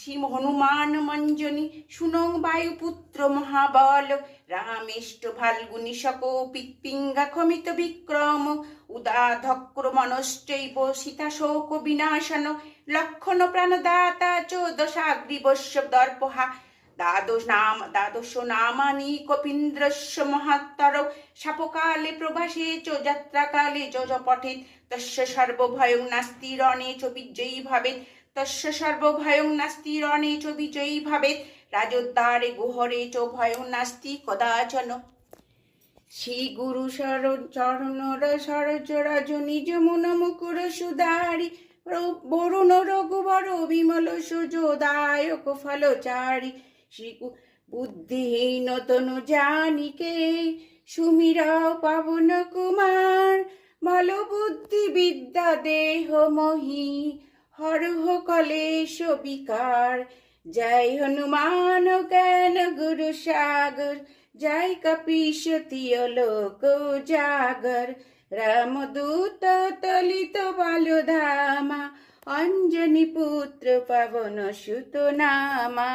শিব হনুমান মঞ্জনী শুনং বায়ুপুত্র মহাবল রামেষ্ট ফাল্গুনি শক পিঙ্গা খমিত বিক্রম উদাধক্র মনশ্চৈব সীতা শোক বিনাশন লক্ষণ প্রাণদাতা চোদশাগ্রীবস্য দর্পহা দ্বাদশ নামানি কপীন্দ্রস্য মহাত্তর শাপকালে প্রভাসে চ যাত্রাকালে চ পঠেৎ তস্য সর্বভয়ং নাস্তি রণে চ বিজয়ী ভবেৎ তস্য সর্বভয়ং নাস্তি রণে চ বিজয়ী ভবেৎ রাজোদ্ধারে গুহরে চ ভয়ং নাস্তি কদাচন। শ্রী গুরু শরণ চরণ সরজ রাজ নিজ মন মুকুর সুদারি বরুণ রঘুবর বিমল সুযোদায়ক ফলচারী শ্রী বুদ্ধিহীন তনু জানিকে সুমির পাবন কুমার বল বুদ্ধি বিদ্যা দেহ মহি হরহ কলেশ বিকার। জয় হনুমান জ্ঞান গুরু সাগর জয় কপীশ তিয় লোক জাগর রামদূত তলিত বালধামা অঞ্জনী পুত্র পবন সুত নামা।